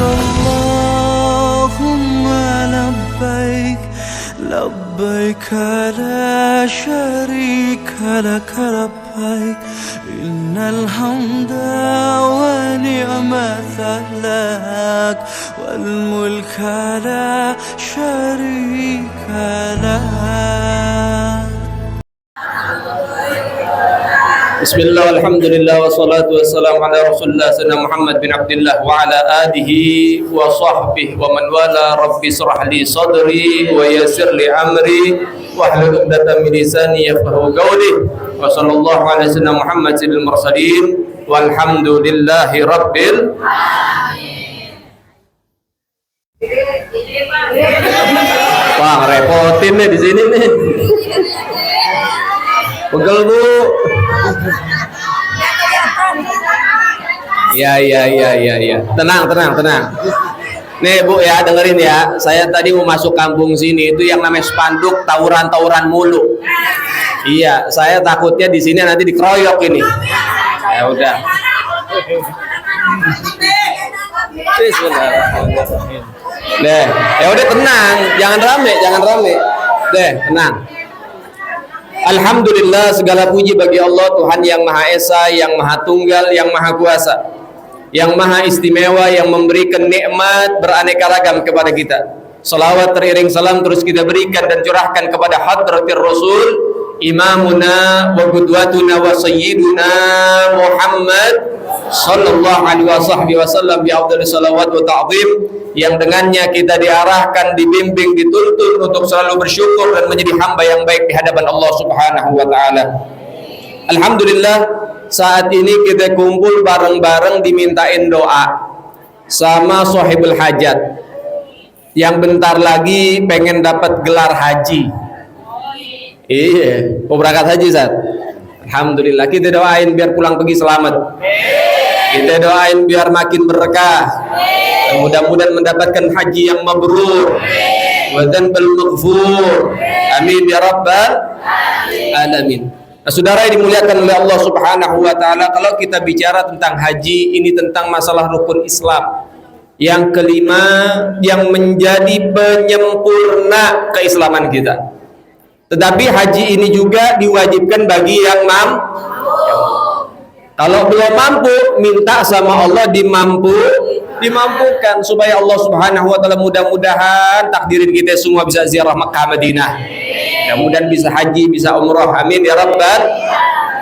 اللهم لبيك لبيك لا شريك لك لبيك إن الحمد ونعمة لك والملك لا شريك لك. Bismillah, alhamdulillah, wassalatu wassalamu ala rasulullah sayyidina Muhammad bin Abdullah wa ala alihi wa sahbihi wa man wala. Rabbi shrah li sadri wa yassir li amri wahlul 'uqdatam min lisani yafqahu qawli. Wa sallallahu ala sayyidina Muhammad sayyidil mursalin walhamdulillahi rabbil alamin. Wah, repotin nih di sini nih. Pegel Bu. Ya. Tenang. Nih Bu ya, dengerin ya. Saya tadi mau masuk kampung sini itu yang namanya spanduk tawuran mulu. Iya, saya takutnya di sini nanti dikeroyok ini. Ya udah. Bismillahirrahmanirrahim. Deh, ya udah tenang, jangan rame. Deh, tenang. Alhamdulillah, segala puji bagi Allah, Tuhan yang Maha Esa, yang Maha Tunggal, yang Maha Kuasa, yang Maha Istimewa, yang memberikan nikmat beraneka ragam kepada kita. Salawat teriring salam terus kita berikan dan curahkan kepada hadratir Rasul, imamuna wa qudwatuna wa sayyiduna Muhammad sallallahu alaihi wasallam bi afdhalis salawat wa ta'zim, yang dengannya kita diarahkan, dibimbing, dituntun untuk selalu bersyukur dan menjadi hamba yang baik di hadapan Allah Subhanahu wa taala. Alhamdulillah, saat ini kita kumpul bareng-bareng dimintain doa sama sahibul hajat yang bentar lagi pengen dapat gelar haji. Iya, mau berangkat haji, Zat. Alhamdulillah, kita doain biar pulang pergi selamat. Kita doain biar makin berkah. Mudah-mudahan mendapatkan haji yang mabrur wa dzanbal maghfur. Amin ya rabbal alamin. Nah, saudara yang dimuliakan oleh Allah Subhanahu wa taala, kalau kita bicara tentang haji, ini tentang masalah rukun Islam yang kelima yang menjadi penyempurna keislaman kita. Tetapi haji ini juga diwajibkan bagi yang mampu. Kalau belum mampu, minta sama Allah dimampukan supaya Allah Subhanahu wa taala mudah-mudahan takdirin kita semua bisa ziarah Makkah Madinah. Mudah-mudahan bisa haji, bisa umrah. Amin ya rabbal.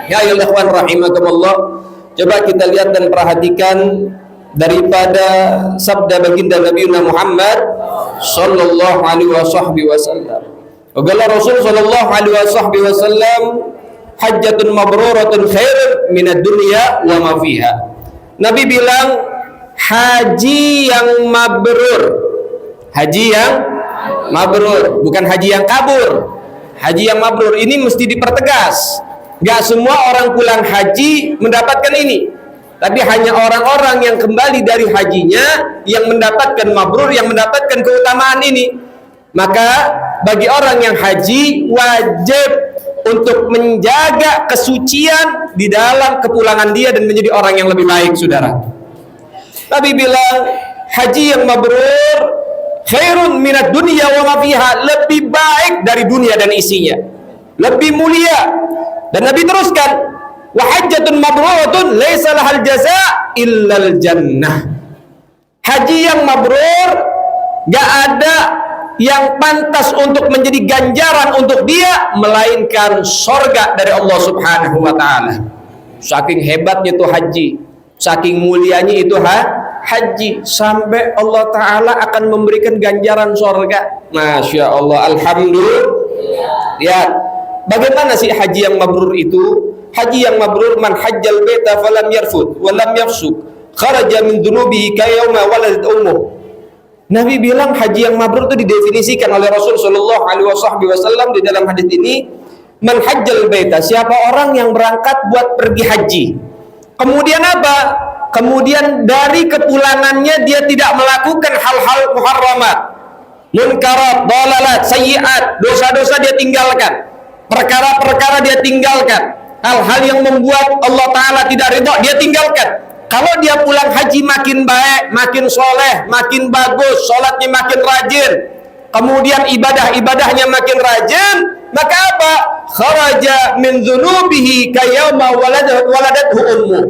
Ya ayyuhal ikhwan rahimakumullah. Coba kita lihat dan perhatikan daripada sabda baginda Nabi Muhammad sallallahu alaihi wasallam. Qala Rasul sallallahu alaihi wasallam, hajjatun mabruratun khairun minad dunya wa ma fiha. Nabi bilang haji yang mabrur, bukan haji yang kabur. Haji yang mabrur ini mesti dipertegas. Gak semua orang pulang haji mendapatkan ini, tapi hanya orang-orang yang kembali dari hajinya yang mendapatkan mabrur, yang mendapatkan keutamaan ini. Maka bagi orang yang haji wajib untuk menjaga kesucian di dalam kepulangan dia dan menjadi orang yang lebih baik, saudara. Nabi bilang haji yang mabrur khairun minad dunya wa ma fiha, lebih baik dari dunia dan isinya, lebih mulia. Dan Nabi teruskan, wa hajjatun mabruratun laisa lahal jazaa illal jannah. Haji yang mabrur gak ada yang pantas untuk menjadi ganjaran untuk dia melainkan sorga dari Allah Subhanahu wa taala. Saking hebatnya itu haji, saking mulianya itu haji, sampai Allah taala akan memberikan ganjaran sorga. Masya Allah, alhamdulillah. Lihat bagaimana sih haji yang mabrur itu? Haji yang mabrur, man hajjal baita falam yarfud wa lam yafsuk kharaja min dunubihi kayawma waladat ummuh. Nabi bilang haji yang mabrur itu didefinisikan oleh Rasul sallallahu alaihi wasallam di dalam hadis ini, man hajjal baita, siapa orang yang berangkat buat pergi haji. Kemudian apa? Kemudian dari kepulangannya dia tidak melakukan hal-hal muharramat, munkarat, dalalat, sayyiat, dosa-dosa dia tinggalkan, perkara-perkara dia tinggalkan, hal-hal yang membuat Allah Ta'ala tidak ridha dia tinggalkan. Kalau dia pulang haji makin baik, makin soleh, makin bagus, sholatnya makin rajin, kemudian ibadah-ibadahnya makin rajin, maka apa? Kharaja min dzunubihi kayawma waladathu ummu.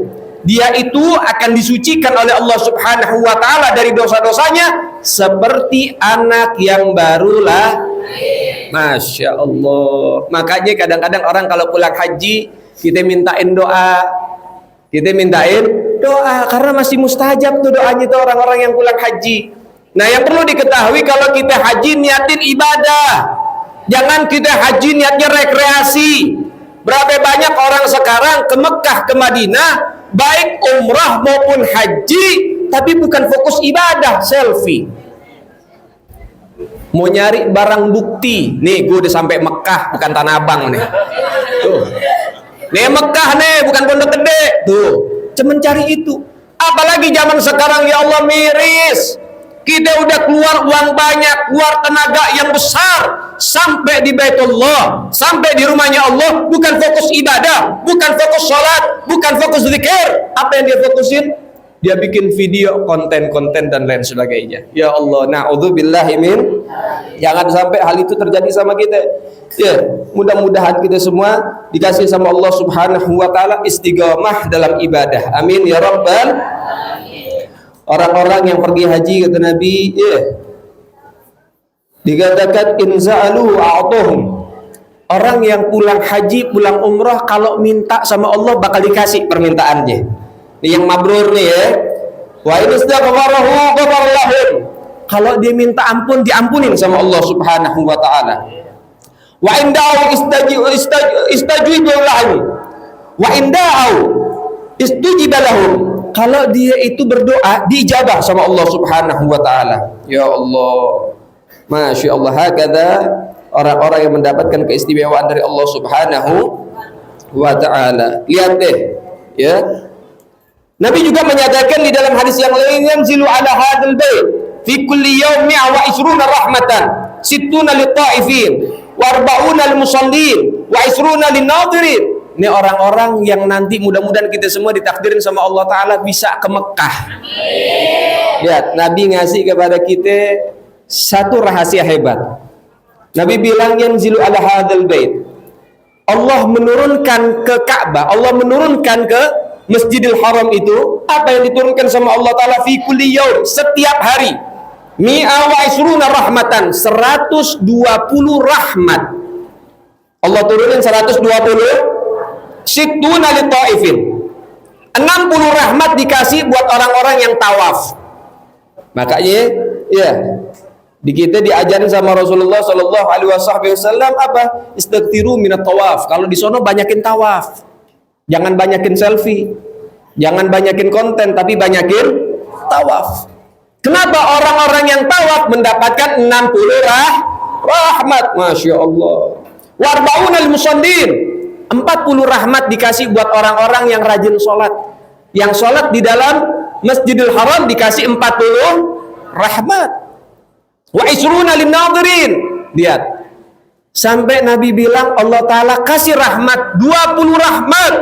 Dia itu akan disucikan oleh Allah Subhanahu wa taala dari dosa-dosanya seperti anak yang baru lahir. Masya Allah. Makanya kadang-kadang orang kalau pulang haji, kita mintain doa. Karena masih mustajab tuh doanya tuh orang-orang yang pulang haji. Nah, yang perlu diketahui, kalau kita haji niatin ibadah. Jangan kita haji niatnya rekreasi. Berapa banyak orang sekarang ke Mekah, ke Madinah, baik umrah maupun haji, tapi bukan fokus ibadah, selfie. Mau nyari barang bukti. Nih, gue udah sampai Mekah, bukan Tanah Abang nih. Tuh. Nih Mekah nih, bukan Pondok Gede. Tuh, cuman cari itu. Apalagi zaman sekarang, ya Allah, miris. Kita udah keluar uang banyak, keluar tenaga yang besar, sampai di Baitullah, sampai di rumahnya Allah, bukan fokus ibadah, bukan fokus sholat, bukan fokus zikir. Apa yang dia fokusin? Dia bikin video, konten-konten dan lain sebagainya. Ya Allah, na'udzubillahi min. Jangan sampai hal itu terjadi sama kita. Ya, mudah-mudahan kita semua dikasih sama Allah Subhanahu wa taala istiqamah dalam ibadah. Amin ya rabbal. Orang-orang yang pergi haji, kata Nabi, dikatakan inza'alu a'tuhum. Orang yang pulang haji, pulang umrah, kalau minta sama Allah bakal dikasih permintaannya. Ini yang mabrur nih ya. Wa in istaghfarahu ghafara lahum. Kalau dia minta ampun, diampunin sama Allah Subhanahu wa taala. Wa inda'u istajibu lahum. Wa inda'u istujiba lahum. Kalau dia itu berdoa, diijabah sama Allah Subhanahu wa taala. Ya Allah. Masya Allah, hakadha orang-orang yang mendapatkan keistimewaan dari Allah Subhanahu wa taala. Lihat deh, ya. Nabi juga menyatakan di dalam hadis yang lain, yanzilu ala hadzal bait fi kulli yawmin wa isruna rahmatan, sittuna lit-ta'ifin, wa arba'una lil-musallin, wa isruna lin-nadirin. Ini orang-orang yang nanti mudah-mudahan kita semua ditakdirin sama Allah Ta'ala bisa ke Mekah. Lihat, Nabi ngasih kepada kita satu rahasia hebat. Nabi bilang, yanzilu ala hadzal bait. Allah menurunkan ke Ka'bah, Allah menurunkan ke Masjidil Haram itu, apa yang diturunkan sama Allah Ta'ala fi kulli yaum, setiap hari. Mi'a wa isruna rahmatan, 120 rahmat. Allah turunin 120. Sittuna lit-ta'ifin, 60 rahmat dikasih buat orang-orang yang tawaf. Makanya ya, di kita diajarin sama Rasulullah sallallahu alaihi wasallam apa? Istaghfiru minat tawaf. Kalau di sono banyakin tawaf. Jangan banyakin selfie. Jangan banyakin konten, tapi banyakin tawaf. Kenapa orang-orang yang tawaf mendapatkan 60 rahmat? Masya Allah. Warbauna al-musallin, 40 rahmat dikasih buat orang-orang yang rajin sholat. Yang sholat di dalam Masjidil Haram dikasih 40 rahmat. Wa isruna lin-nadirin. Lihat, sampai Nabi bilang Allah Ta'ala kasih rahmat, 20 rahmat.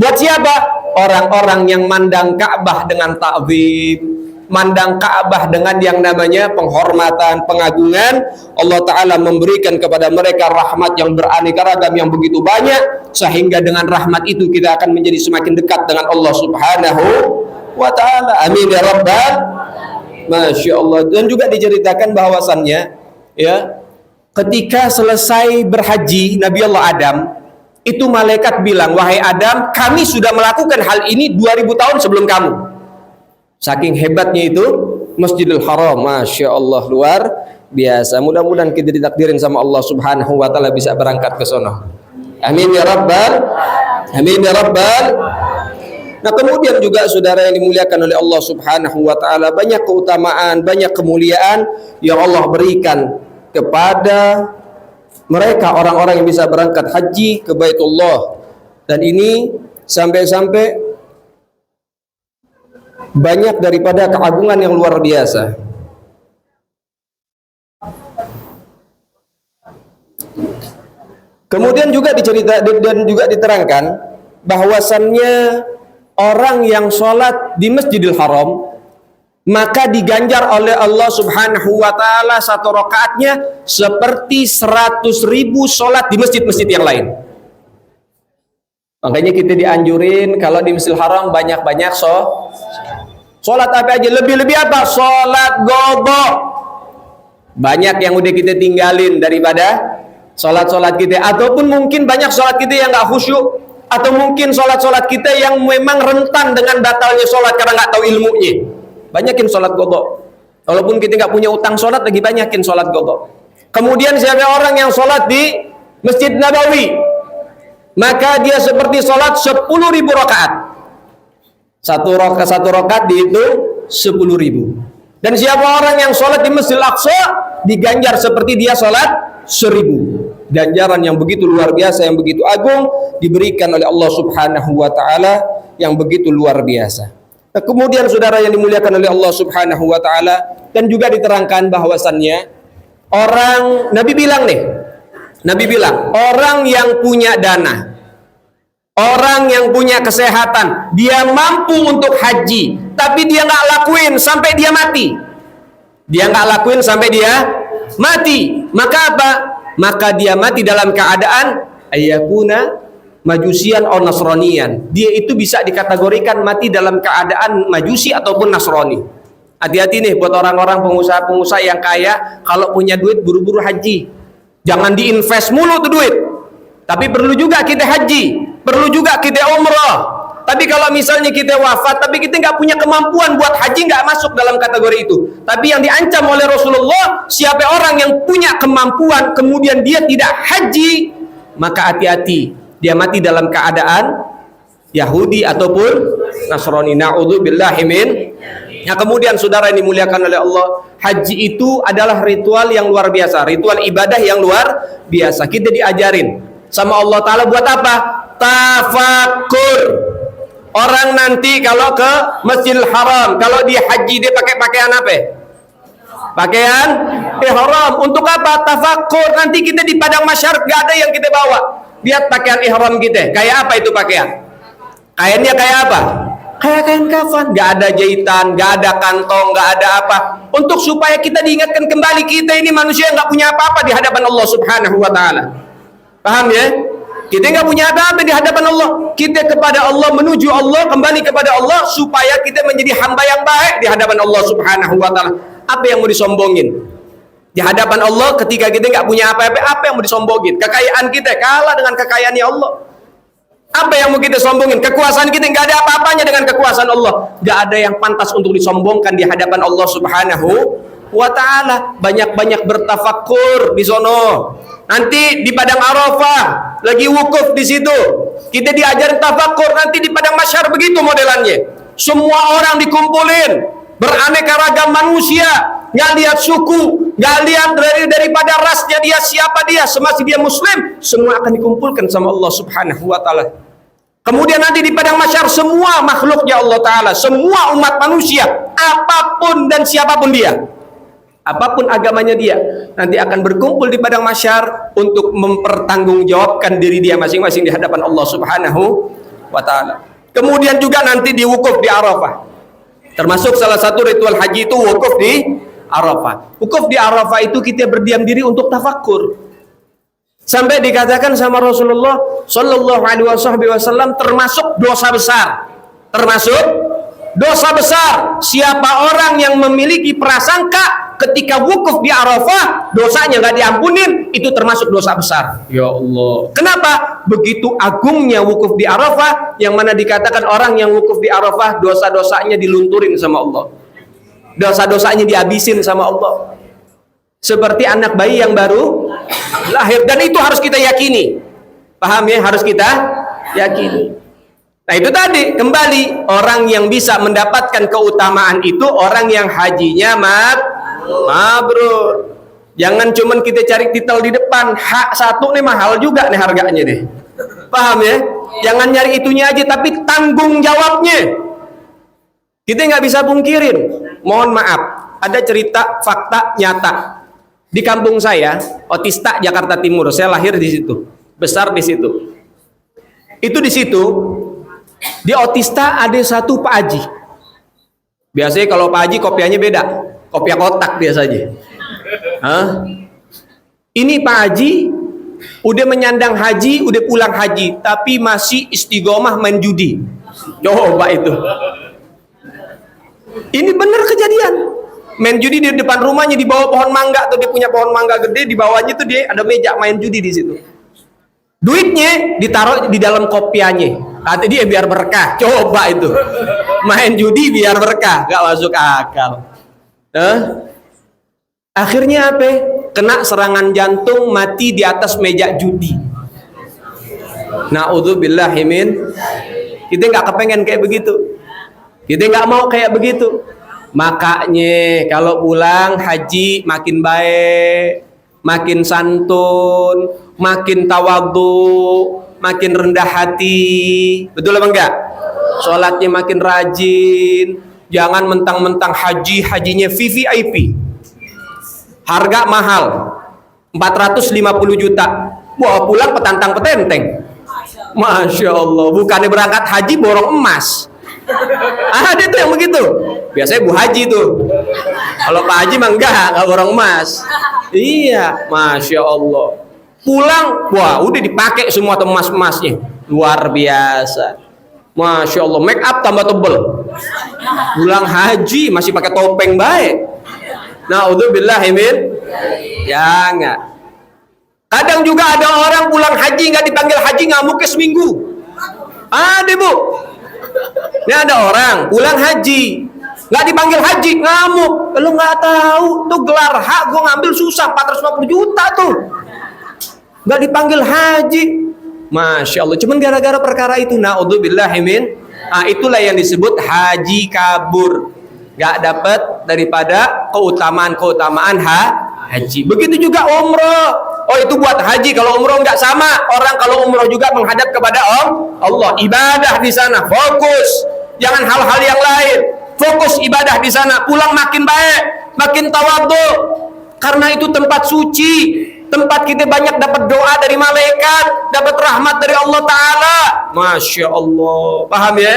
Buat siapa? Orang-orang yang mandang Ka'bah dengan ta'zim, mandang Ka'bah dengan yang namanya penghormatan, pengagungan. Allah Ta'ala memberikan kepada mereka rahmat yang beraneka ragam, yang begitu banyak, sehingga dengan rahmat itu kita akan menjadi semakin dekat dengan Allah Subhanahu wa Ta'ala. Amin ya rabbal. Masya Allah. Dan juga diceritakan bahwasannya, ya, ketika selesai berhaji Nabi Allah Adam, itu malaikat bilang, wahai Adam, kami sudah melakukan hal ini 2000 tahun sebelum kamu. Saking hebatnya itu Masjidil Haram. Masya Allah, luar biasa. Mudah-mudahan kita ditakdirin sama Allah Subhanahu wa Ta'ala bisa berangkat ke sana. Amin ya rabbal. Amin ya rabbal. Nah, kemudian juga saudara yang dimuliakan oleh Allah Subhanahu wa Ta'ala, banyak keutamaan, banyak kemuliaan yang Allah berikan kepada mereka orang-orang yang bisa berangkat haji ke Baitullah. Dan ini sampai-sampai banyak daripada keagungan yang luar biasa. Kemudian juga dicerita dan juga diterangkan bahwasannya orang yang sholat di Masjidil Haram, maka diganjar oleh Allah Subhanahu wa Ta'ala satu rakaatnya seperti 100.000 sholat di masjid-masjid yang lain. Makanya kita dianjurin kalau di Masjidil Haram banyak-banyak sholat apa aja, lebih-lebih apa? Sholat gobo. Banyak yang udah kita tinggalin daripada sholat-sholat kita, ataupun mungkin banyak sholat kita yang nggak khusyuk, atau mungkin sholat-sholat kita yang memang rentan dengan batalnya sholat karena nggak tahu ilmunya. Banyakin sholat gobo. Walaupun kita nggak punya utang sholat, lagi banyakin sholat gobo. Kemudian siapa orang yang sholat di Masjid Nabawi, maka dia seperti sholat 10.000 rakaat. Satu rakaat dihitung 10.000. Dan siapa orang yang sholat di Masjid Al-Aqsa, diganjar seperti dia sholat 1.000. Ganjaran yang begitu luar biasa, yang begitu agung, diberikan oleh Allah Subhanahu wa Ta'ala, yang begitu luar biasa. Nah, kemudian saudara yang dimuliakan oleh Allah Subhanahu wa Ta'ala, dan juga diterangkan bahwasannya Nabi bilang orang yang punya dana, orang yang punya kesehatan, dia mampu untuk haji, tapi dia nggak lakuin sampai dia mati. Maka apa? Maka dia mati dalam keadaan ayyakuna majusian atau nasronian. Dia itu bisa dikategorikan mati dalam keadaan majusi ataupun nasrani. Hati-hati nih buat orang-orang pengusaha-pengusaha yang kaya, kalau punya duit buru-buru haji. Jangan diinvest mulu tuh duit. Tapi perlu juga kita haji, perlu juga kita umrah. Tapi kalau misalnya kita wafat, tapi kita nggak punya kemampuan buat haji, nggak masuk dalam kategori itu. Tapi yang diancam oleh Rasulullah, siapa orang yang punya kemampuan, kemudian dia tidak haji, maka hati-hati, dia mati dalam keadaan Yahudi ataupun Nasrani. Na'udzubillahi min. Nah, kemudian saudara yang dimuliakan oleh Allah, haji itu adalah ritual yang luar biasa, ritual ibadah yang luar biasa. Kita diajarin sama Allah Ta'ala buat apa? Tafakur. Orang nanti kalau ke Masjidil Haram, kalau dia haji, dia pakai pakaian apa? Pakaian ihram. Untuk apa? Tafakur. Nanti kita di padang mahsyar gak ada yang kita bawa. Lihat pakaian ihram kita, kayak apa itu pakaian? Kainnya kayak apa? Kayak kain kafan, gak ada jahitan, gak ada kantong, gak ada apa. Untuk supaya kita diingatkan kembali, kita ini manusia yang gak punya apa-apa di hadapan Allah Subhanahu wa Ta'ala. Paham ya? Kita nggak punya apa-apa di hadapan Allah. Kita kepada Allah, menuju Allah, kembali kepada Allah, supaya kita menjadi hamba yang baik di hadapan Allah Subhanahu wa Ta'ala. Apa yang mau disombongin di hadapan Allah ketika kita nggak punya apa-apa? Apa yang mau disombongin? Kekayaan kita kalah dengan kekayaannya Allah. Apa yang mau kita sombongin? Kekuasaan kita nggak ada apa-apanya dengan kekuasaan Allah. Nggak ada yang pantas untuk disombongkan di hadapan Allah Subhanahu wa Ta'ala. Banyak-banyak bertafakur di sono. Nanti di padang Arafah lagi wukuf di situ, kita diajarin tafakur. Nanti di padang mahsyar begitu modelannya. Semua orang dikumpulin, beraneka ragam manusia, nggak lihat suku, nggak lihat daripada rasnya dia, siapa dia, semasa dia muslim, semua akan dikumpulkan sama Allah Subhanahu wa Ta'ala. Kemudian nanti di padang mahsyar semua makhluknya Allah Ta'ala, semua umat manusia, apapun dan siapapun dia, apapun agamanya dia, nanti akan berkumpul di padang mahsyar untuk mempertanggungjawabkan diri dia masing-masing di hadapan Allah Subhanahu wa Ta'ala. Kemudian juga nanti di wukuf di Arafah. Termasuk salah satu ritual haji itu wukuf di Arafah. Wukuf di Arafah itu kita berdiam diri untuk tafakur. Sampai dikatakan sama Rasulullah Sallallahu Alaihi Wasallam, termasuk dosa besar. Termasuk dosa besar. Siapa orang yang memiliki prasangka ketika wukuf di Arafah dosanya nggak diampunin, itu termasuk dosa besar. Ya Allah. Kenapa? Begitu agungnya wukuf di Arafah, yang mana dikatakan orang yang wukuf di Arafah dosa-dosanya dilunturin sama Allah. Dosa-dosanya dihabisin sama Allah. Seperti anak bayi yang baru lahir, dan itu harus kita yakini. Paham ya? Harus kita yakini. Nah itu tadi, kembali, orang yang bisa mendapatkan keutamaan itu orang yang hajinya mabrur. Jangan cuman kita cari titel di depan, hak satu nih mahal juga nih harganya deh. Paham ya? Jangan nyari itunya aja, tapi tanggung jawabnya kita nggak bisa pungkirin. Mohon maaf, ada cerita fakta nyata di kampung saya, Otista, Jakarta Timur. Saya lahir di situ, besar di situ. Itu di situ Di Otista ada satu Pak Haji. Biasanya kalau Pak Haji kopiahnya beda, kopiah kotak biasanya. Hah? Ini Pak Haji udah menyandang haji, udah pulang haji, tapi masih istiqomah main judi. Coba itu. Ini bener kejadian. Main judi di depan rumahnya, di bawah pohon mangga tuh, dia punya pohon mangga gede, di bawahnya tuh dia ada meja main judi di situ. Duitnya ditaruh di dalam kopiahnya. Kata dia biar berkah. Coba itu. Main judi biar berkah, gak masuk akal. Akhirnya apa? Kena serangan jantung, mati di atas meja judi. Na'udzubillahi min. Kita nggak kepengen kayak begitu. Kita nggak mau kayak begitu. Makanya kalau pulang haji makin baik, makin santun, makin tawadhu, makin rendah hati. Betul apa enggak? Sholatnya makin rajin. Jangan mentang-mentang hajinya VVIP. Harga mahal 450 juta. Wah, pulang petantang petenteng. Masya Allah, bukannya berangkat haji borong emas. Ada tuh yang begitu. Biasanya Bu Haji tuh. Kalau Pak Haji mah enggak borong emas. Iya, Masya Allah. Pulang, wah udah dipakai semua tuh emas-emasnya. Luar biasa. Masya Allah, make up tambah tebel. Pulang haji masih pakai topeng baik. Na'udzubillahi min. Jangan. Kadang juga ada orang pulang haji nggak dipanggil haji, ngamuknya seminggu. Ada Bu. Ini ada orang pulang haji nggak dipanggil haji, ngamuk. Lu nggak tahu tuh gelar hak gue ngambil susah 450 juta tuh. Nggak dipanggil haji. Masya Allah. Cuman gara-gara perkara itu, na'udzubillahi min. Itulah yang disebut haji kabur. Nggak dapat daripada keutamaan haji. Begitu juga umroh. Oh, itu buat haji. Kalau umroh nggak sama. Orang kalau umroh juga menghadap kepada Allah. Ibadah di sana. Fokus. Jangan hal-hal yang lain. Fokus ibadah di sana. Pulang makin baik, makin tawadhu. Karena itu tempat suci. Tempat kita banyak dapat doa dari malaikat, dapat rahmat dari Allah Ta'ala. Masya Allah. Paham ya?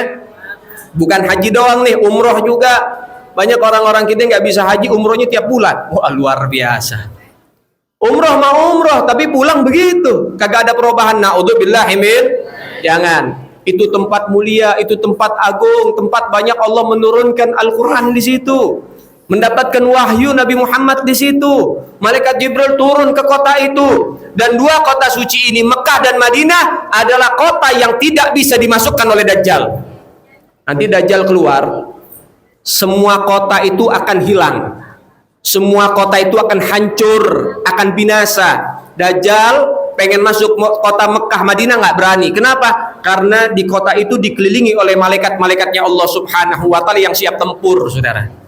Bukan haji doang nih, umroh juga. Banyak orang-orang kita nggak bisa haji, umrohnya tiap bulan. Wah, luar biasa. Umroh mau umroh, tapi pulang begitu. Kagak ada perubahan. Na'udzubillahi min. Jangan. Itu tempat mulia, itu tempat agung, tempat banyak Allah menurunkan Al-Quran di situ. Mendapatkan wahyu Nabi Muhammad di situ. Malaikat Jibril turun ke kota itu. Dan dua kota suci ini, Mekah dan Madinah, adalah kota yang tidak bisa dimasukkan oleh Dajjal. Nanti Dajjal keluar, semua kota itu akan hilang. Semua kota itu akan hancur, akan binasa. Dajjal pengen masuk kota Mekah Madinah nggak berani. Kenapa? Karena di kota itu dikelilingi oleh malaikat-malaikatnya Allah Subhanahu wa Ta'ala yang siap tempur, saudara.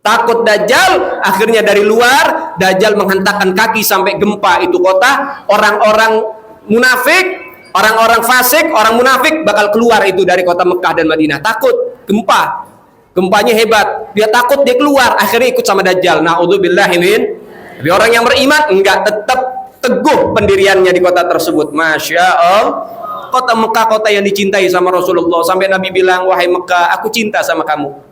Takut Dajjal, akhirnya dari luar Dajjal menghentakkan kaki sampai gempa itu kota. Orang-orang munafik, orang-orang fasik, orang munafik bakal keluar itu dari kota Mekah dan Madinah. Takut gempa. Gempanya hebat, dia takut, dia keluar, akhirnya ikut sama Dajjal. Na'udzubillahi min. Tapi orang yang beriman enggak, tetap teguh pendiriannya di kota tersebut. Masya Allah. Kota Mekah, kota yang dicintai sama Rasulullah. Sampai Nabi bilang, wahai Mekah, aku cinta sama kamu.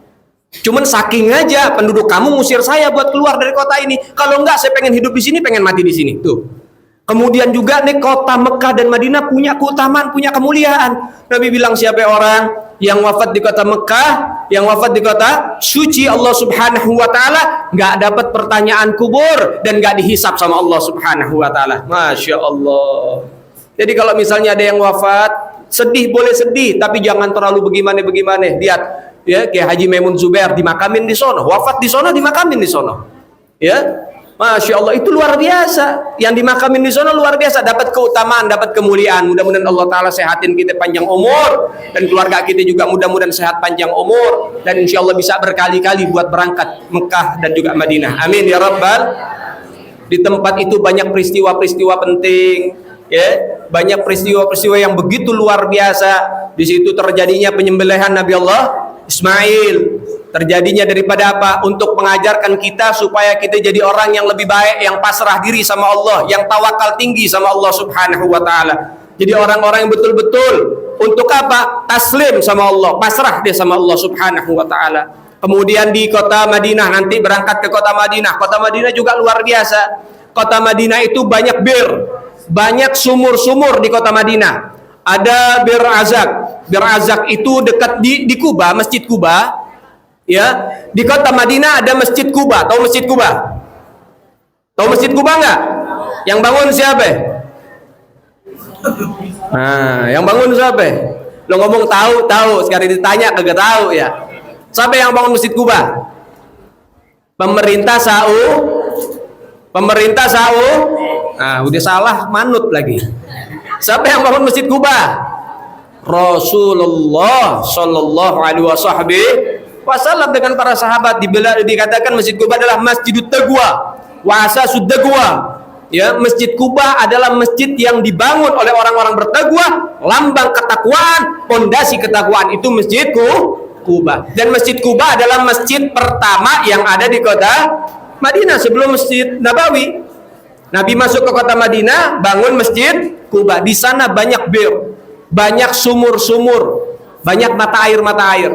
Cuman saking aja penduduk kamu ngusir saya buat keluar dari kota ini. Kalau enggak, saya pengen hidup di sini, pengen mati di sini. Tuh. Kemudian juga nih kota Mekah dan Madinah punya keutamaan, punya kemuliaan. Nabi bilang, siapa orang yang wafat di kota Mekah, yang wafat di kota suci Allah Subhanahu wa Ta'ala, nggak dapat pertanyaan kubur dan nggak dihisap sama Allah Subhanahu wa Ta'ala. Masya Allah. Jadi kalau misalnya ada yang wafat, sedih boleh sedih, tapi jangan terlalu bagaimana. Lihat ya, kayak Haji Maimun Zubair dimakamin di sono, wafat di sono, dimakamin di sono. Ya. Masya Allah, itu luar biasa. Yang dimakamin di sana luar biasa, dapat keutamaan, dapat kemuliaan. Mudah-mudahan Allah Ta'ala sehatin kita panjang umur, dan keluarga kita juga mudah-mudahan sehat panjang umur, dan insya Allah bisa berkali-kali buat berangkat Mekah dan juga Madinah. Amin ya Rabbal. Di tempat itu banyak peristiwa-peristiwa penting, ya, banyak peristiwa-peristiwa yang begitu luar biasa. Di situ terjadinya penyembelihan Nabi Allah Ismail. Terjadinya daripada apa? Untuk mengajarkan kita supaya kita jadi orang yang lebih baik, yang pasrah diri sama Allah, yang tawakal tinggi sama Allah Subhanahu wa Ta'ala. Jadi orang-orang yang betul-betul untuk apa? Taslim sama Allah, pasrah dia sama Allah Subhanahu wa taala. Kemudian di kota Madinah, nanti berangkat ke kota Madinah. Kota Madinah juga luar biasa. Kota Madinah itu banyak bir, banyak sumur-sumur di kota Madinah. Ada Bir Azak. Bir Azak itu dekat di Kuba, Masjid Kuba. Ya, di kota Madinah ada Masjid Kuba. Tahu Masjid Kuba? Tahu Masjid Kuba nggak? Yang bangun siapa? Nah, yang bangun siapa? Lo ngomong tahu, sekarang ditanya kagak tahu ya. Siapa yang bangun Masjid Kuba? Pemerintah Nah, udah salah manut lagi. Siapa yang bangun Masjid Kuba? Rasulullah Shallallahu Alaihi Wasallam dengan para sahabat. Dikatakan Masjid Kuba adalah Masjidut Taqwa wa asasud taqwa. Ya, Masjid Kuba adalah masjid yang dibangun oleh orang-orang bertakwa, lambang ketakwaan, pondasi ketakwaan itu Masjid Kuba. Dan Masjid Kuba adalah masjid pertama yang ada di kota Madinah sebelum Masjid Nabawi. Nabi masuk ke kota Madinah, bangun Masjid Kuba. Di sana banyak bir, banyak sumur-sumur, banyak mata air.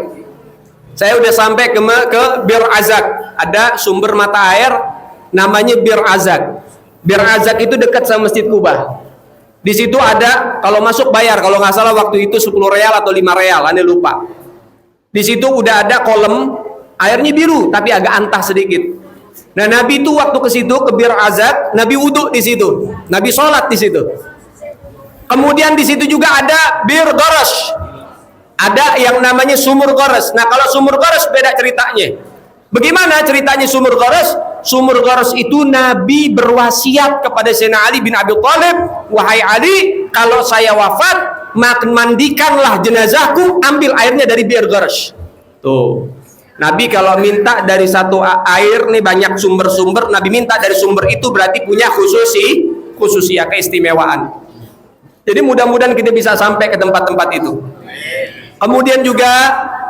Saya udah sampai ke Bir Azak. Ada sumber mata air namanya Bir Azak. Bir Azak itu dekat sama Masjid Kuba. Di situ ada, kalau masuk bayar, kalau nggak salah waktu itu 10 real atau 5 real, aneh lupa. Di situ udah ada kolam, airnya biru tapi agak antah sedikit. Nah, Nabi itu waktu ke situ, ke Bir Azak, Nabi wudhu di situ, Nabi sholat di situ. Kemudian di situ juga ada Bir Goros, ada yang namanya sumur Goros. Nah, kalau sumur Goros beda ceritanya. Bagaimana ceritanya sumur Goros? Sumur Goros itu Nabi berwasiat kepada Sayyidina Ali bin Abi Thalib, wahai Ali, kalau saya wafat, mandikanlah jenazahku, ambil airnya dari Bir Goros. Tuh, Nabi kalau minta dari satu air nih, banyak sumber-sumber, Nabi minta dari sumber itu berarti punya khususiyah, keistimewaan. Jadi mudah-mudahan kita bisa sampai ke tempat-tempat itu. Kemudian juga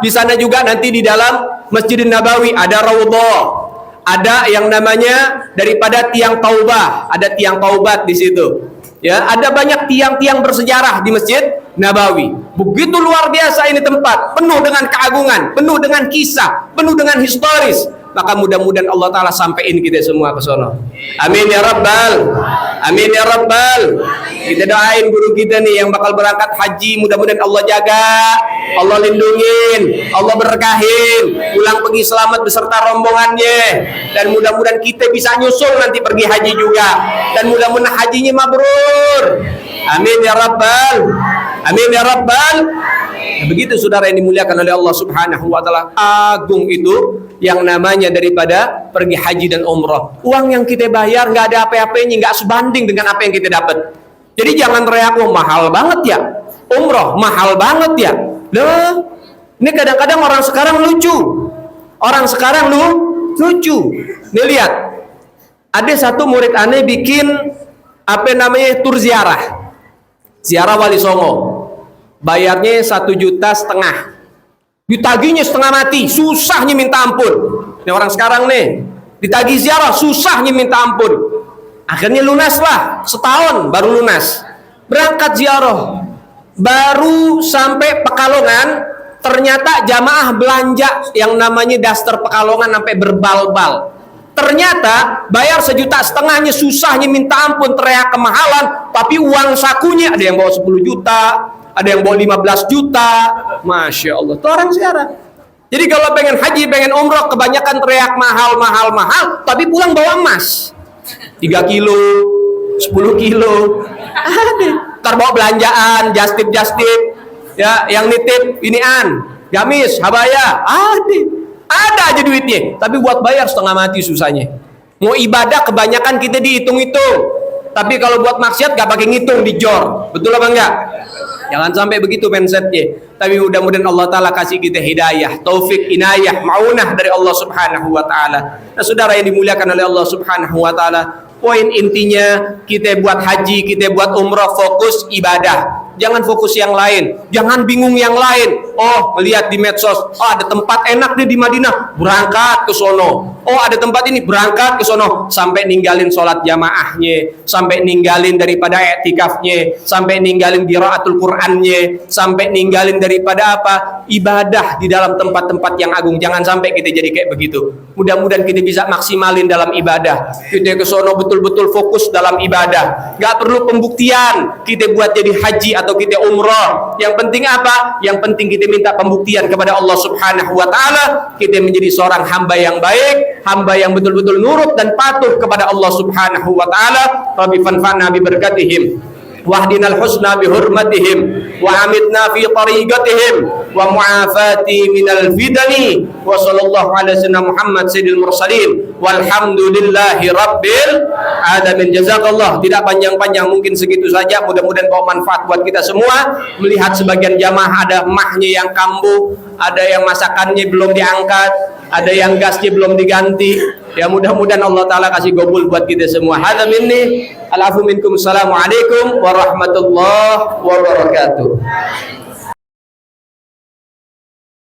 di sana juga nanti di dalam Masjidin Nabawi ada Raudhah, ada yang namanya daripada tiang taubah, ada tiang taubat di situ. Ya, ada banyak tiang-tiang bersejarah di Masjid Nabawi. Begitu luar biasa ini tempat, penuh dengan keagungan, penuh dengan kisah, penuh dengan historis. Maka mudah-mudahan Allah Ta'ala sampein kita semua ke sono. Amin ya Rabbal. Amin ya Rabbal. Kita doain guru kita nih yang bakal berangkat haji, mudah-mudahan Allah jaga, Allah lindungin, Allah berkahin, pulang pergi selamat beserta rombongannya, dan mudah-mudahan kita bisa nyusul nanti pergi haji juga, dan mudah-mudahan hajinya mabrur. Amin ya Rabbal. Amin ya Rabbal. Nah, begitu saudara yang dimuliakan oleh Allah Subhanahu wa taala, agung itu yang namanya daripada pergi haji dan umrah. Uang yang kita bayar nggak ada apa-apanya, nggak sebanding dengan apa yang kita dapat. Jadi jangan teriak, oh mahal banget ya, umrah mahal banget ya. Loh, ini kadang-kadang orang sekarang lucu. Orang sekarang lucu. Nih lihat, ada satu murid aneh bikin apa namanya tur ziarah Wali Songo. Bayarnya 1,5 juta, ditagihnya setengah mati, susahnya minta ampun. Ini orang sekarang nih, ditagih ziarah susahnya minta ampun. Akhirnya lunas lah, setahun baru lunas. Berangkat ziarah, baru sampai Pekalongan, ternyata jamaah belanja yang namanya daster Pekalongan sampai berbal-bal. Ternyata bayar 1,5 juta, susahnya minta ampun, teriak kemahalan, tapi uang sakunya ada yang bawa 10 juta, ada yang bawa 15 juta. Masya Allah, itu orang ziarah. Jadi kalau pengen haji, pengen umroh, kebanyakan teriak mahal, tapi pulang bawa emas 3 kilo, 10 kilo. Ntar bawa belanjaan, just tip ya, yang nitip inian, gamis, habaya, ada aja duitnya, tapi buat bayar setengah mati susahnya. Mau ibadah kebanyakan kita dihitung-hitung, tapi kalau buat maksiat gak pakai ngitung, dijor. Betul apa enggak? Jangan sampai begitu mindsetnya. Tapi mudah-mudahan Allah Ta'ala kasih kita hidayah, taufik, inayah, maunah dari Allah Subhanahu wa Ta'ala. Nah, saudara yang dimuliakan oleh Allah Subhanahu wa Ta'ala, poin intinya kita buat haji, kita buat umrah, fokus ibadah. Jangan fokus yang lain, jangan bingung yang lain. Oh, melihat di medsos, oh ada tempat enak nih di Madinah, berangkat ke sono. oh ada tempat ini, berangkat ke sono sampai ninggalin sholat jamaahnya, sampai ninggalin daripada i'tikafnya, sampai ninggalin qiraatul Qur'annya, sampai ninggalin daripada apa? Ibadah di dalam tempat-tempat yang agung. Jangan sampai kita jadi kayak begitu. Mudah-mudahan kita bisa maksimalin dalam ibadah. Kita ke sono betul-betul fokus dalam ibadah. Gak perlu pembuktian kita buat jadi haji atau kita umrah. Yang penting apa? Yang penting kita minta pembuktian kepada Allah Subhanahu wa taala, kita menjadi seorang hamba yang baik, hamba yang betul-betul nurut dan patuh kepada Allah Subhanahu wa taala. Rabbi fanfa'na bi barakatihim wahdinal husna bi hurmatihim wa amitna fi tariqatihim wa mu'afati minal fitani wa sallallahu ala sayyidina Muhammad sayyidil mursalin walhamdulillahi rabbil alamin. Jazakallah. Tidak panjang-panjang, mungkin segitu saja. Mudah-mudahan bawa manfaat buat kita semua. Melihat sebagian jamaah ada mahnya yang kambuh, ada yang masakannya belum diangkat, ada yang gasnya belum diganti. Ya mudah-mudahan Allah Ta'ala kasih gobul buat kita semua. Hadza minni, alafu minkum, assalamualaikum warahmatullahi wabarakatuh.